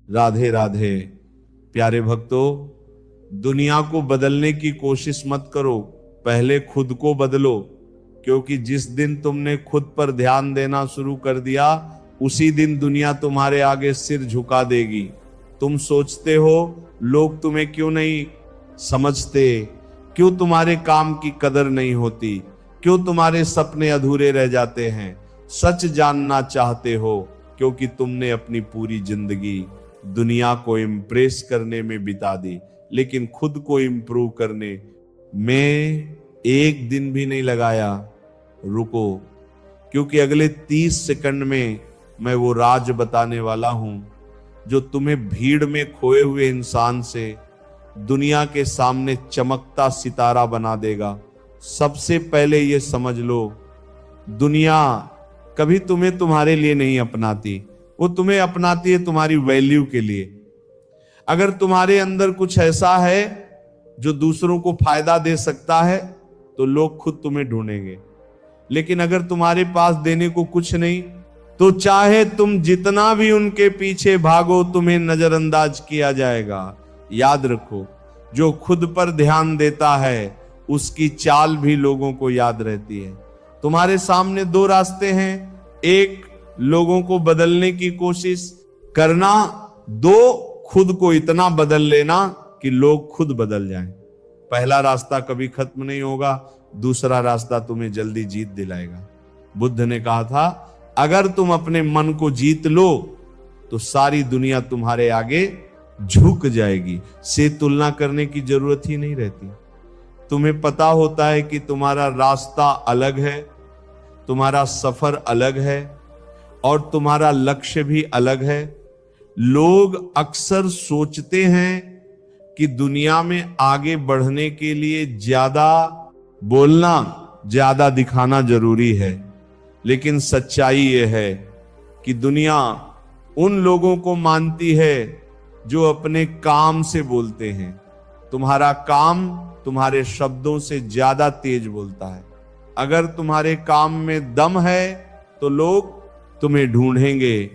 राधे राधे। प्यारे भक्तों, दुनिया को बदलने की कोशिश मत करो, पहले खुद को बदलो। क्योंकि जिस दिन तुमने खुद पर ध्यान देना शुरू कर दिया, उसी दिन दुनिया तुम्हारे आगे सिर झुका देगी। तुम सोचते हो लोग तुम्हें क्यों नहीं समझते, क्यों तुम्हारे काम की कदर नहीं होती, क्यों तुम्हारे सपने अधूरे रह जाते हैं। सच जानना चाहते हो क्योंकि तुमने अपनी पूरी जिंदगी दुनिया को इम्प्रेस करने में बिता दी, लेकिन खुद को इम्प्रूव करने में एक दिन भी नहीं लगाया। रुको, क्योंकि अगले 30 सेकंड में मैं वो राज बताने वाला हूं जो तुम्हें भीड़ में खोए हुए इंसान से दुनिया के सामने चमकता सितारा बना देगा। सबसे पहले ये समझ लो, दुनिया कभी तुम्हें तुम्हारे लिए नहीं अपनाती, वो तुम्हें अपनाती है तुम्हारी वैल्यू के लिए। अगर तुम्हारे अंदर कुछ ऐसा है जो दूसरों को फायदा दे सकता है तो लोग खुद तुम्हें ढूंढेंगे, लेकिन अगर तुम्हारे पास देने को कुछ नहीं तो चाहे तुम जितना भी उनके पीछे भागो, तुम्हें नजरअंदाज किया जाएगा। याद रखो, जो खुद पर ध्यान देता है उसकी चाल भी लोगों को याद रहती है। तुम्हारे सामने दो रास्ते हैं, एक लोगों को बदलने की कोशिश करना, दो खुद को इतना बदल लेना कि लोग खुद बदल जाएं। पहला रास्ता कभी खत्म नहीं होगा, दूसरा रास्ता तुम्हें जल्दी जीत दिलाएगा। बुद्ध ने कहा था, अगर तुम अपने मन को जीत लो तो सारी दुनिया तुम्हारे आगे झुक जाएगी। से तुलना करने की जरूरत ही नहीं रहती। तुम्हें पता होता है कि तुम्हारा रास्ता अलग है, तुम्हारा सफर अलग है और तुम्हारा लक्ष्य भी अलग है। लोग अक्सर सोचते हैं कि दुनिया में आगे बढ़ने के लिए ज्यादा बोलना, ज्यादा दिखाना जरूरी है, लेकिन सच्चाई यह है कि दुनिया उन लोगों को मानती है जो अपने काम से बोलते हैं। तुम्हारा काम तुम्हारे शब्दों से ज्यादा तेज बोलता है। अगर तुम्हारे काम में दम है तो लोग तुम्हें ढूंढेंगे,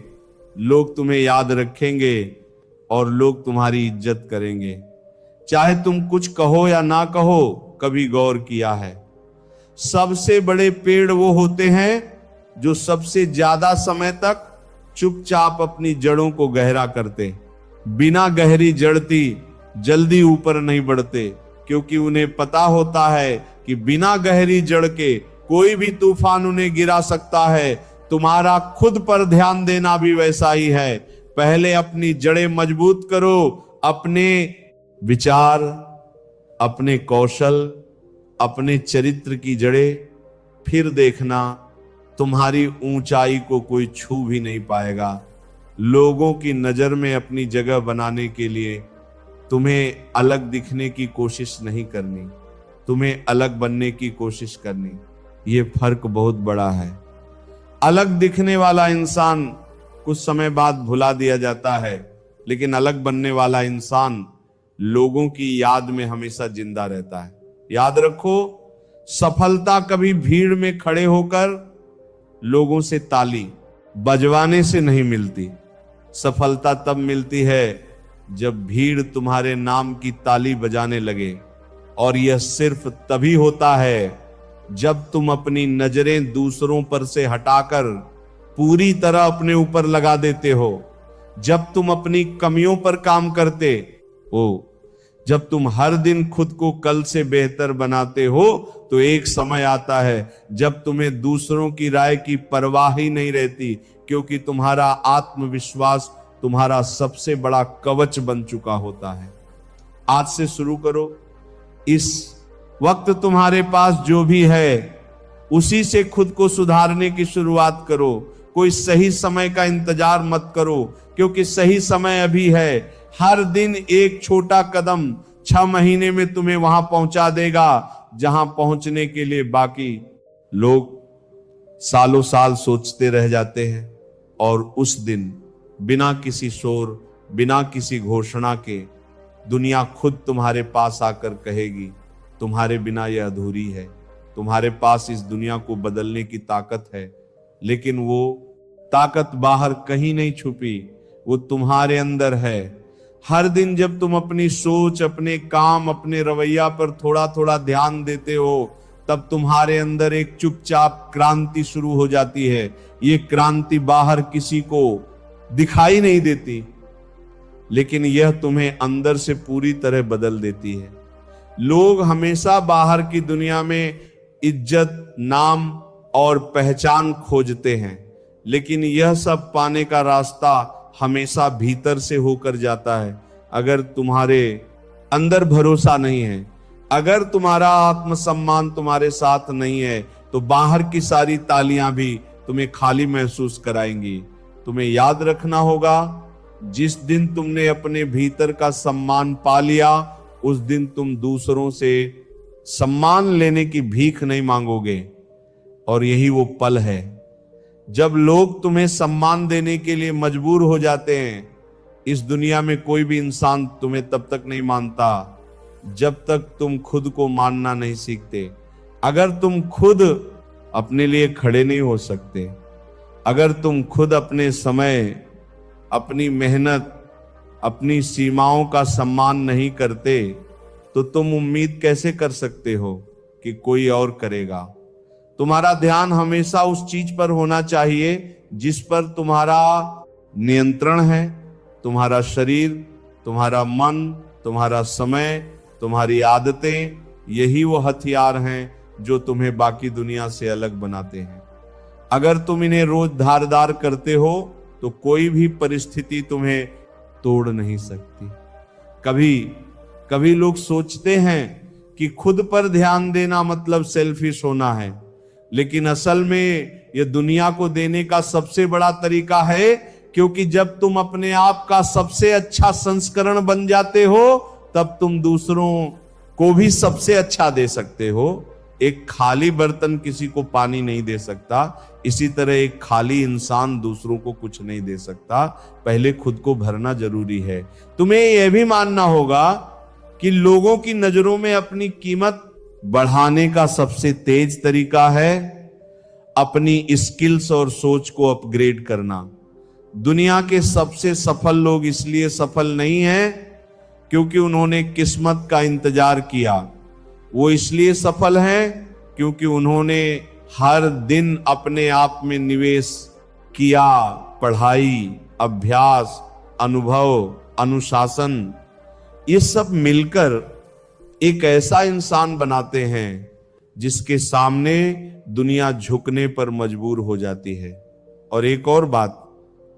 लोग तुम्हें याद रखेंगे और लोग तुम्हारी इज्जत करेंगे। चाहे तुम कुछ कहो या ना कहो, कभी गौर किया है, सबसे बड़े पेड़ वो होते हैं जो सबसे ज्यादा समय तक चुपचाप अपनी जड़ों को गहरा करते। बिना गहरी जड़ती जल्दी ऊपर नहीं बढ़ते, क्योंकि उन्हें पता होता है कि बिना गहरी जड़ के कोई भी तूफान उन्हें गिरा सकता है। तुम्हारा खुद पर ध्यान देना भी वैसा ही है। पहले अपनी जड़ें मजबूत करो, अपने विचार, अपने कौशल, अपने चरित्र की जड़ें, फिर देखना तुम्हारी ऊंचाई को कोई छू भी नहीं पाएगा। लोगों की नजर में अपनी जगह बनाने के लिए तुम्हें अलग दिखने की कोशिश नहीं करनी, तुम्हें अलग बनने की कोशिश करनी। ये फर्क बहुत बड़ा है। अलग दिखने वाला इंसान कुछ समय बाद भुला दिया जाता है, लेकिन अलग बनने वाला इंसान लोगों की याद में हमेशा जिंदा रहता है। याद रखो, सफलता कभी भीड़ में खड़े होकर लोगों से ताली बजवाने से नहीं मिलती। सफलता तब मिलती है जब भीड़ तुम्हारे नाम की ताली बजाने लगे, और यह सिर्फ तभी होता है जब तुम अपनी नजरें दूसरों पर से हटाकर पूरी तरह अपने ऊपर लगा देते हो, जब तुम अपनी कमियों पर काम करते हो, जब तुम हर दिन खुद को कल से बेहतर बनाते हो, तो एक समय आता है जब तुम्हें दूसरों की राय की परवाह ही नहीं रहती, क्योंकि तुम्हारा आत्मविश्वास तुम्हारा सबसे बड़ा कवच बन चुका होता है। आज से शुरू करो। इस वक्त तुम्हारे पास जो भी है उसी से खुद को सुधारने की शुरुआत करो। कोई सही समय का इंतजार मत करो, क्योंकि सही समय अभी है। हर दिन एक छोटा कदम 6 महीने में तुम्हें वहां पहुंचा देगा जहां पहुंचने के लिए बाकी लोग सालों साल सोचते रह जाते हैं। और उस दिन बिना किसी शोर, बिना किसी घोषणा के दुनिया खुद तुम्हारे पास आकर कहेगी, तुम्हारे बिना यह अधूरी है। तुम्हारे पास इस दुनिया को बदलने की ताकत है, लेकिन वो ताकत बाहर कहीं नहीं छुपी, वो तुम्हारे अंदर है। हर दिन जब तुम अपनी सोच, अपने काम, अपने रवैया पर थोड़ा थोड़ा ध्यान देते हो, तब तुम्हारे अंदर एक चुपचाप क्रांति शुरू हो जाती है। ये क्रांति बाहर किसी को दिखाई नहीं देती, लेकिन यह तुम्हें अंदर से पूरी तरह बदल देती है। लोग हमेशा बाहर की दुनिया में इज्जत, नाम और पहचान खोजते हैं, लेकिन यह सब पाने का रास्ता हमेशा भीतर से होकर जाता है। अगर तुम्हारे अंदर भरोसा नहीं है, अगर तुम्हारा आत्मसम्मान तुम्हारे साथ नहीं है, तो बाहर की सारी तालियां भी तुम्हें खाली महसूस कराएंगी। तुम्हें याद रखना होगा, जिस दिन तुमने अपने भीतर का सम्मान पा लिया, उस दिन तुम दूसरों से सम्मान लेने की भीख नहीं मांगोगे। और यही वो पल है जब लोग तुम्हें सम्मान देने के लिए मजबूर हो जाते हैं। इस दुनिया में कोई भी इंसान तुम्हें तब तक नहीं मानता जब तक तुम खुद को मानना नहीं सीखते। अगर तुम खुद अपने लिए खड़े नहीं हो सकते, अगर तुम खुद अपने समय, अपनी मेहनत, अपनी सीमाओं का सम्मान नहीं करते, तो तुम उम्मीद कैसे कर सकते हो कि कोई और करेगा। तुम्हारा ध्यान हमेशा उस चीज पर होना चाहिए जिस पर तुम्हारा नियंत्रण है। तुम्हारा शरीर, तुम्हारा मन, तुम्हारा समय, तुम्हारी आदतें, यही वो हथियार हैं जो तुम्हें बाकी दुनिया से अलग बनाते हैं। अगर तुम इन्हें रोज धारदार करते हो तो कोई भी परिस्थिति तुम्हें तोड़ नहीं सकती। कभी लोग सोचते हैं कि खुद पर ध्यान देना मतलब सेल्फिश होना है, लेकिन असल में यह दुनिया को देने का सबसे बड़ा तरीका है, क्योंकि जब तुम अपने आप का सबसे अच्छा संस्करण बन जाते हो, तब तुम दूसरों को भी सबसे अच्छा दे सकते हो। एक खाली बर्तन किसी को पानी नहीं दे सकता, इसी तरह एक खाली इंसान दूसरों को कुछ नहीं दे सकता। पहले खुद को भरना जरूरी है। तुम्हें यह भी मानना होगा कि लोगों की नजरों में अपनी कीमत बढ़ाने का सबसे तेज तरीका है अपनी स्किल्स और सोच को अपग्रेड करना। दुनिया के सबसे सफल लोग इसलिए सफल नहीं हैं क्योंकि उन्होंने किस्मत का इंतजार किया, वो इसलिए सफल हैं क्योंकि उन्होंने हर दिन अपने आप में निवेश किया। पढ़ाई, अभ्यास, अनुभव, अनुशासन, ये सब मिलकर एक ऐसा इंसान बनाते हैं जिसके सामने दुनिया झुकने पर मजबूर हो जाती है। और एक और बात,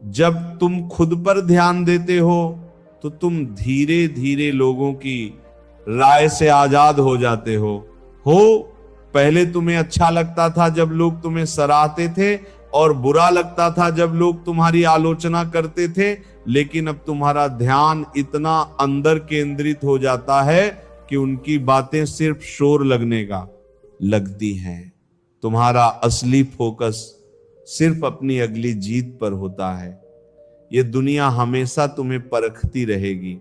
जब तुम खुद पर ध्यान देते हो तो तुम धीरे धीरे लोगों की राय से आजाद हो जाते हो। पहले तुम्हें अच्छा लगता था जब लोग तुम्हें सराहते थे, और बुरा लगता था जब लोग तुम्हारी आलोचना करते थे, लेकिन अब तुम्हारा ध्यान इतना अंदर केंद्रित हो जाता है कि उनकी बातें सिर्फ शोर लगने का लगती हैं। तुम्हारा असली फोकस सिर्फ अपनी अगली जीत पर होता है। ये दुनिया हमेशा तुम्हें परखती रहेगी।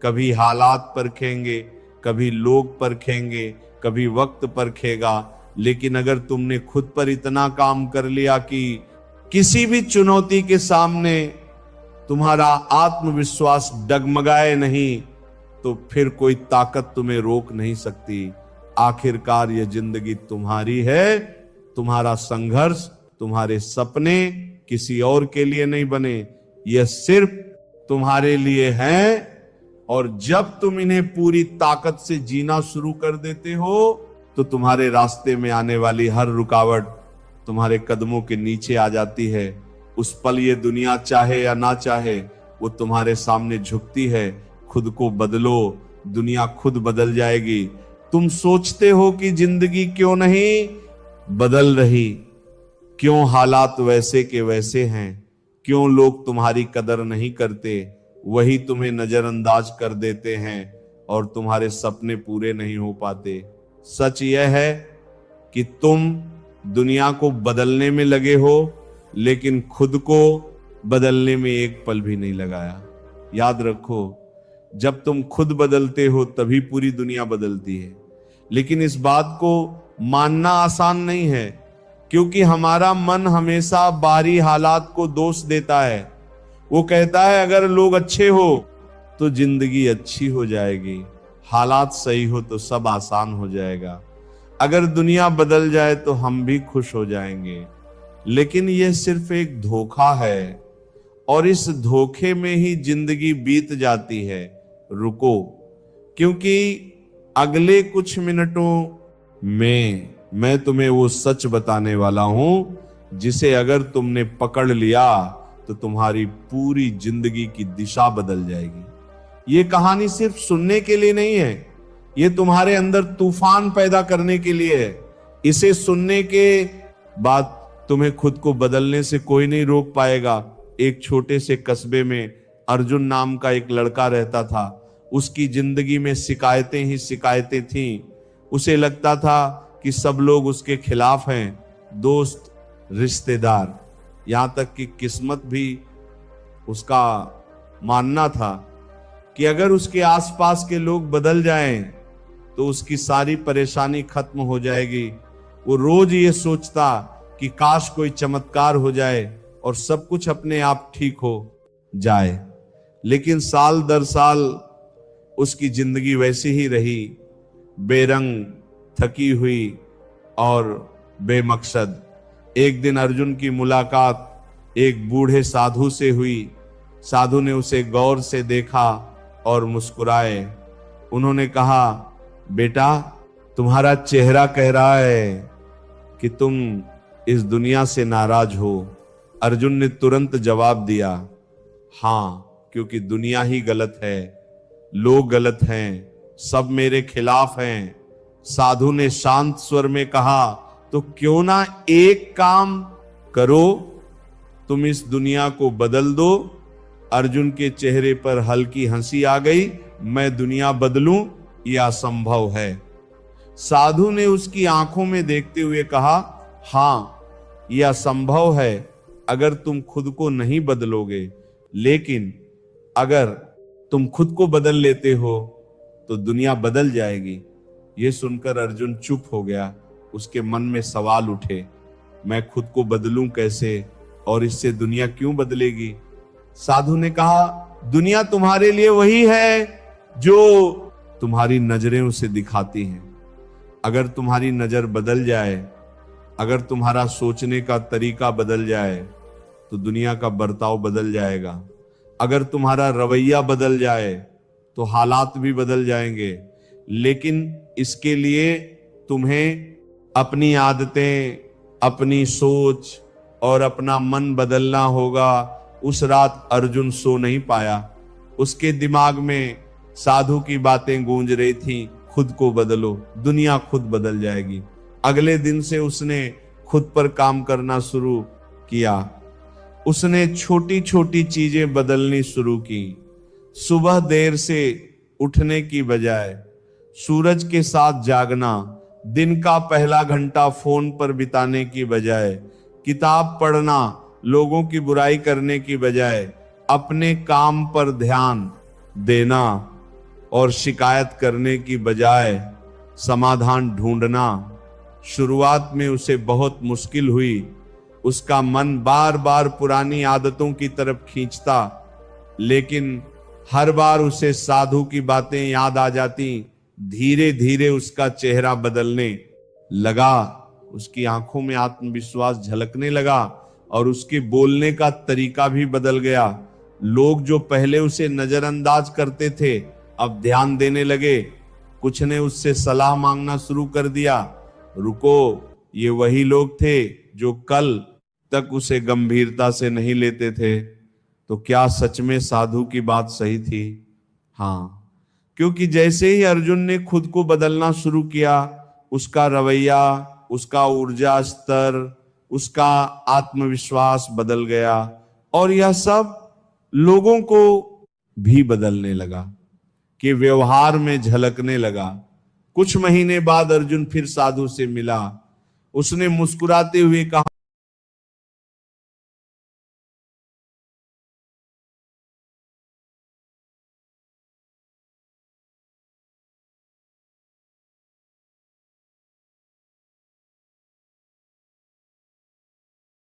कभी हालात परखेंगे, कभी लोग परखेंगे, कभी वक्त परखेगा, लेकिन अगर तुमने खुद पर इतना काम कर लिया कि किसी भी चुनौती के सामने तुम्हारा आत्मविश्वास डगमगाए नहीं, तो फिर कोई ताकत तुम्हें रोक नहीं सकती। आखिरकार ये जिंदगी तुम्हारी है। तुम्हारा संघर्ष, तुम्हारे सपने किसी और के लिए नहीं बने, यह सिर्फ तुम्हारे लिए हैं। और जब तुम इन्हें पूरी ताकत से जीना शुरू कर देते हो, तो तुम्हारे रास्ते में आने वाली हर रुकावट तुम्हारे कदमों के नीचे आ जाती है। उस पल ये दुनिया चाहे या ना चाहे, वो तुम्हारे सामने झुकती है। खुद को बदलो, दुनिया खुद बदल जाएगी। तुम सोचते हो कि जिंदगी क्यों नहीं बदल रही, क्यों हालात वैसे के वैसे हैं, क्यों लोग तुम्हारी कदर नहीं करते, वही तुम्हें नजरअंदाज कर देते हैं और तुम्हारे सपने पूरे नहीं हो पाते। सच यह है कि तुम दुनिया को बदलने में लगे हो, लेकिन खुद को बदलने में एक पल भी नहीं लगाया। याद रखो, जब तुम खुद बदलते हो तभी पूरी दुनिया बदलती है। लेकिन इस बात को मानना आसान नहीं है, क्योंकि हमारा मन हमेशा बाहरी हालात को दोष देता है। वो कहता है अगर लोग अच्छे हो तो जिंदगी अच्छी हो जाएगी, हालात सही हो तो सब आसान हो जाएगा, अगर दुनिया बदल जाए तो हम भी खुश हो जाएंगे। लेकिन यह सिर्फ एक धोखा है और इस धोखे में ही जिंदगी बीत जाती है। रुको, क्योंकि अगले कुछ मिनटों में मैं तुम्हें वो सच बताने वाला हूं जिसे अगर तुमने पकड़ लिया तो तुम्हारी पूरी जिंदगी की दिशा बदल जाएगी। ये कहानी सिर्फ सुनने के लिए नहीं है, ये तुम्हारे अंदर तूफान पैदा करने के लिए है। इसे सुनने के बाद तुम्हें खुद को बदलने से कोई नहीं रोक पाएगा। एक छोटे से कस्बे में अर्जुन नाम का एक लड़का रहता था। उसकी जिंदगी में शिकायतें ही शिकायतें थीं। उसे लगता था कि सब लोग उसके खिलाफ हैं, दोस्त, रिश्तेदार, यहां तक कि किस्मत भी उसका मानना था कि अगर उसके आसपास के लोग बदल जाएं तो उसकी सारी परेशानी खत्म हो जाएगी। वो रोज ये सोचता कि काश कोई चमत्कार हो जाए और सब कुछ अपने आप ठीक हो जाए। लेकिन साल दर साल उसकी जिंदगी वैसी ही रही, बेरंग, थकी हुई और बेमकसद। एक दिन अर्जुन की मुलाकात एक बूढ़े साधु से हुई। साधु ने उसे गौर से देखा और मुस्कुराए। उन्होंने कहा, बेटा, तुम्हारा चेहरा कह रहा है कि तुम इस दुनिया से नाराज हो। अर्जुन ने तुरंत जवाब दिया, हाँ, क्योंकि दुनिया ही गलत है, लोग गलत हैं, सब मेरे खिलाफ हैं। साधु ने शांत स्वर में कहा, तो क्यों ना एक काम करो, तुम इस दुनिया को बदल दो। अर्जुन के चेहरे पर हल्की हंसी आ गई। मैं दुनिया बदलूं, यह असंभव है। साधु ने उसकी आंखों में देखते हुए कहा, हाँ, यह असंभव है अगर तुम खुद को नहीं बदलोगे, लेकिन अगर तुम खुद को बदल लेते हो तो दुनिया बदल जाएगी। यह सुनकर अर्जुन चुप हो गया। उसके मन में सवाल उठे, मैं खुद को बदलूं कैसे और इससे दुनिया क्यों बदलेगी? साधु ने कहा, दुनिया तुम्हारे लिए वही है जो तुम्हारी नजरें उसे दिखाती हैं। अगर तुम्हारी नजर बदल जाए, अगर तुम्हारा सोचने का तरीका बदल जाए तो दुनिया का बर्ताव बदल जाएगा। अगर तुम्हारा रवैया बदल जाए तो हालात भी बदल जाएंगे। लेकिन इसके लिए तुम्हें अपनी आदतें, अपनी सोच और अपना मन बदलना होगा। उस रात अर्जुन सो नहीं पाया। उसके दिमाग में साधु की बातें गूंज रही थी, खुद को बदलो, दुनिया खुद बदल जाएगी। अगले दिन से उसने खुद पर काम करना शुरू किया। उसने छोटी छोटी चीजें बदलनी शुरू की। सुबह देर से उठने की बजाय सूरज के साथ जागना, दिन का पहला घंटा फोन पर बिताने की बजाय किताब पढ़ना, लोगों की बुराई करने की बजाय अपने काम पर ध्यान देना और शिकायत करने की बजाय समाधान ढूंढना। शुरुआत में उसे बहुत मुश्किल हुई। उसका मन बार बार पुरानी आदतों की तरफ खींचता, लेकिन हर बार उसे साधु की बातें याद आ जाती। धीरे धीरे उसका चेहरा बदलने लगा, उसकी आंखों में आत्मविश्वास झलकने लगा और उसके बोलने का तरीका भी बदल गया। लोग जो पहले उसे नजरअंदाज करते थे अब ध्यान देने लगे। कुछ ने उससे सलाह मांगना शुरू कर दिया। रुको, ये वही लोग थे जो कल तक उसे गंभीरता से नहीं लेते थे। तो क्या सच में साधु की बात सही थी? हाँ, क्योंकि जैसे ही अर्जुन ने खुद को बदलना शुरू किया, उसका रवैया, उसका ऊर्जा स्तर, उसका आत्मविश्वास बदल गया और यह सब लोगों को भी बदलने लगा, कि व्यवहार में झलकने लगा। कुछ महीने बाद अर्जुन फिर साधु से मिला। उसने मुस्कुराते हुए कहा,